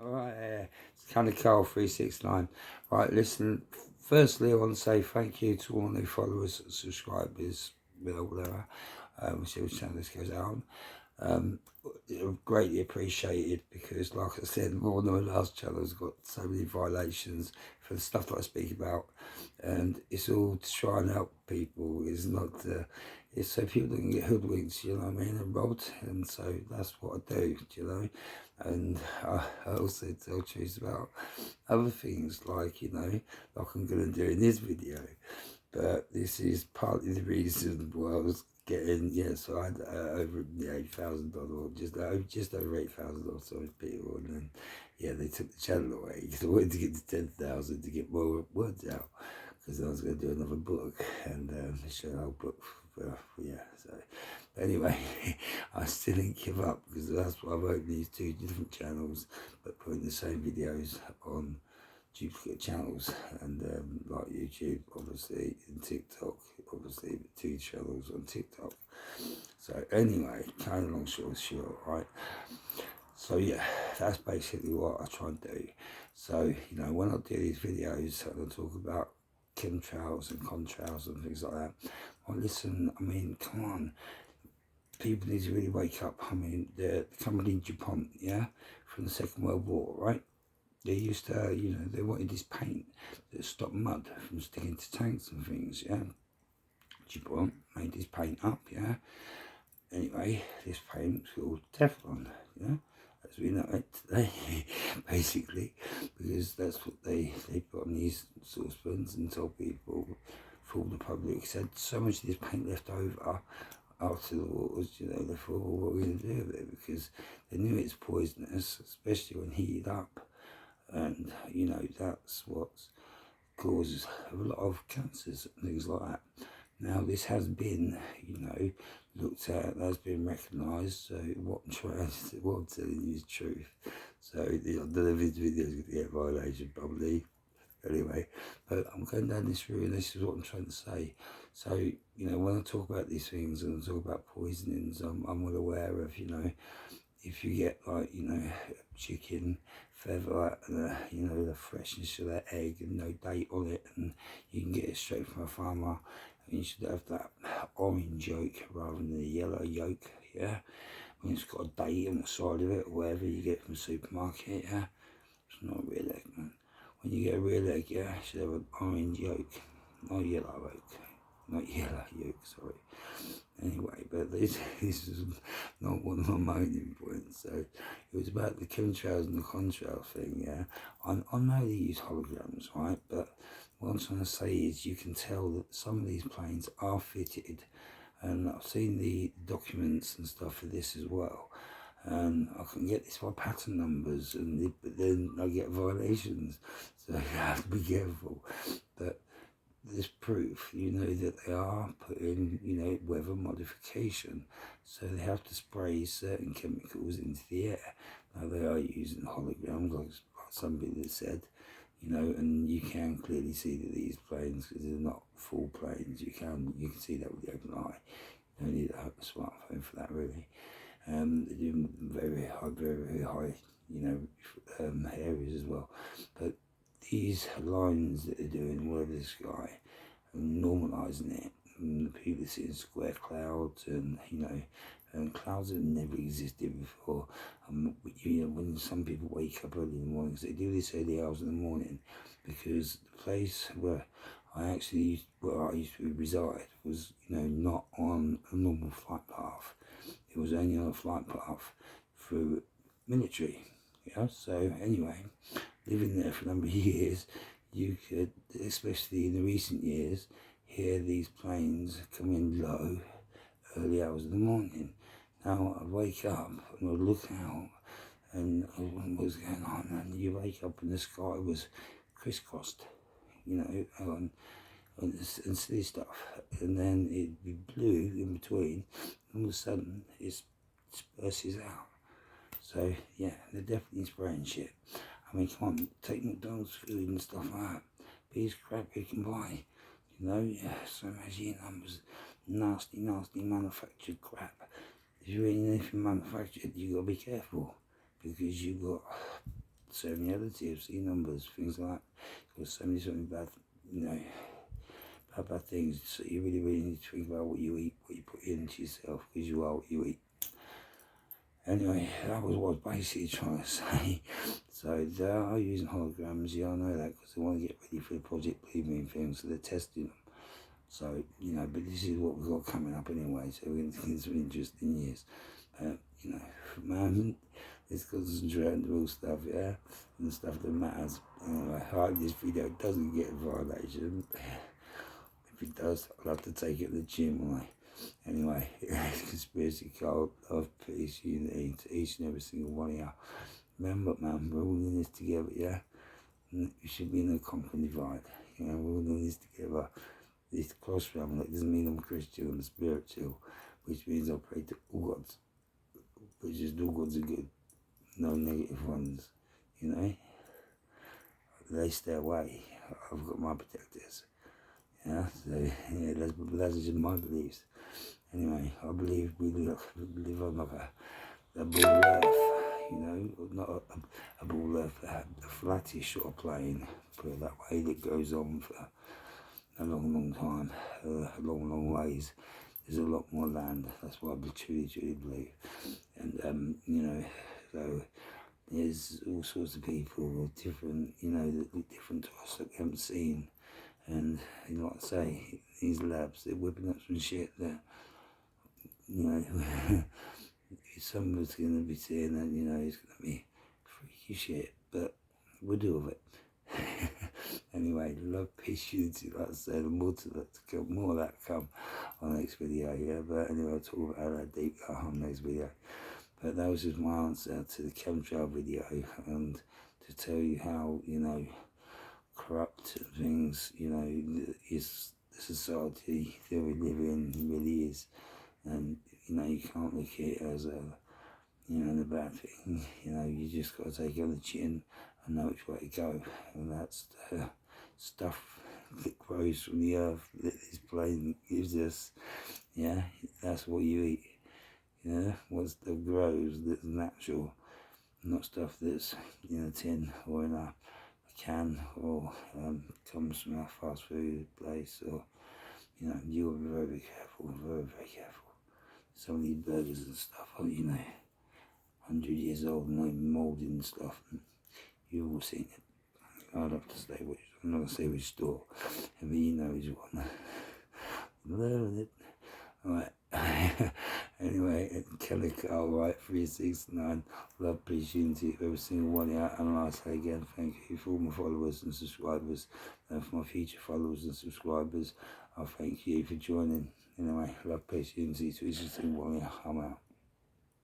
Alright, it's kind of Carl 369. Right, listen, firstly I want to say thank you to all new followers and subscribers, whatever, whichever channel this goes out on. Greatly appreciated, because like I said, more than my last channel has got so many violations for the stuff that I speak about, and it's all to try and help people. It's not it's so people don't get hoodwinked, you know what I mean, and robbed. And so that's what I do, you know. And I also tell truths about other things, like, you know, like I'm going to do in this video. But this is partly the reason why I was getting, yeah, so I had over $8,000, just over $8,000 on people, and then, yeah, they took the channel away, because I wanted to get to 10,000 to get more words out, because I was going to do another book, and show our book, yeah, so, but anyway, I still didn't give up, because that's why I've opened these two different channels, but putting the same videos on duplicate channels, and like YouTube, obviously, and TikTok, obviously, two channels on TikTok. So anyway, kind of long story short, right? So yeah, that's basically what I try and do. So, you know, when I do these videos and I talk about chemtrails and contrails and things like that, well, listen, I mean, come on, people need to really wake up. I mean, the company DuPont, yeah, from the Second World War, right? They used to, you know, they wanted this paint that stopped mud from sticking to tanks and things, yeah. DuPont made this paint up, yeah. Anyway, this paint's called Teflon, yeah, as we know it today, basically, because that's what they put on these saucepans and told people, fooled the public, said so much of this paint left over after the wars, you know, they thought, well, what are we going to do with it? Because they knew it's poisonous, especially when heated up. And, you know, that's what causes a lot of cancers and things like that. Now, this has been, you know, looked at, has been recognised, so what I'm telling you is truth. So, I don't know if this video is going to get violation, probably. Anyway, but I'm going down this route, and this is what I'm trying to say. So, you know, when I talk about these things and I talk about poisonings, I'm well aware of, you know, if you get, like, you know, chicken feather and you know, the freshness of that egg and no date on it, and you can get it straight from a farmer, and you should have that orange yolk rather than the yellow yolk, yeah, when it's got a date on the side of it, or whatever you get from the supermarket, yeah. It's not a real egg, man. When you get a real egg, yeah, you should have an orange yolk, not yellow yolk, not yellow yolk, sorry. Anyway, but this is not one of my main points. So it was about the chemtrails and the contrail thing, yeah. I know they use holograms, right? But what I'm trying to say is you can tell that some of these planes are fitted, and I've seen the documents and stuff for this as well. And I can get this by pattern numbers, but then I get violations, so you have to be careful. But this proof, you know, that they are putting, you know, weather modification, so they have to spray certain chemicals into the air. Now they are using holograms, like some people have said, you know, and you can clearly see that these planes, because they're not full planes, you can see that with the open eye. You don't need a smartphone for that, really. They do very high, you know, areas as well. But these lines that they're doing all over the sky and normalising it, and the people seeing square clouds, and, you know, and clouds that never existed before. You know, when some people wake up early in the morning, 'cause they do this early hours in the morning, because the place where I used to reside was, you know, not on a normal flight path. It was only on a flight path through military. Yeah, so anyway, living there for a number of years, you could, especially in the recent years, hear these planes come in low, early hours of the morning. Now I'd wake up and I'd look out, and I wonder what's going on, and you wake up and the sky was crisscrossed, you know, and silly stuff, and then it'd be blue in between, and all of a sudden it disperses out. So yeah, they're definitely spraying shit. I mean, come on, take McDonald's food and stuff like that. Piece of crap you can buy, you know. Yeah, so as you numbers, nasty manufactured crap. If you're eating anything manufactured, you gotta be careful, because you got so many other TFC numbers, things like that. There's so many something bad, you know, bad things. So you really, really need to think about what you eat, what you put into yourself, because you are what you eat. Anyway, that was what I was basically trying to say. So they are using holograms, yeah, I know that, because they want to get ready for the Project Believe Me thing, so they're testing them. So, you know, but this is what we've got coming up anyway, so we're going to get some interesting years. You know, for the moment, let's concentrate on the real stuff, yeah, and the stuff that matters. Anyway, I hope this video doesn't get a violation. If it does, I'll have to take it to the gym, won't I? Anyway, Conspiracy Cult, love, peace, unity to each and every single one of you. Remember, man, we're all in this together, yeah? You should be in a common divide. You know, we're all in this together. This close family doesn't mean I'm Christian, I'm spiritual, which means I pray to all gods, which is all gods are good, no negative ones, you know? They stay away. I've got my protectors. Yeah, so yeah, that's just my beliefs. Anyway, I believe we live on like a ball earth, you know, not a ball earth, a flattish sort of plane, put it that way, that goes on for a long time, long ways. There's a lot more land. That's what I truly believe. And you know, so there's all sorts of people with different, you know, that look different to us that we haven't seen. And you know, like I say, these labs, they're whipping up some shit that, you know, someone's going to be saying that, you know, it's going to be freaky shit, but we'll deal with it. Anyway, love, peace, unity, like I said, more to that to come, more of that come on the next video, yeah. But anyway, I'll talk about that deep on the next video. But that was just my answer to the chemtrail video, and to tell you how, you know, corrupt things, you know, is the society that we live in really is. And, you know, you can't look at it as a, you know, the bad thing. You know, you just got to take it on the chin and know which way to go. And that's the stuff that grows from the earth that this plane gives us. Yeah, that's what you eat. Yeah, what stuff grows that's natural, not stuff that's in a tin or in a can, or comes from a fast food place, or, you know, you got to be very careful, very careful. Some of these burgers and stuff are, you know, 100 years old and they're moulded and stuff. And you've all seen it. I'd have to say which, I'm not going to say which store, but you know which one. Learn it. Alright. Anyway, Kelly Carl, right, 369, love, peace, unity, every single one here. And I'll say again, thank you for all my followers and subscribers, and for my future followers and subscribers. I thank you for joining. Anyway, love, peace, unity to each and single one here. I'm out.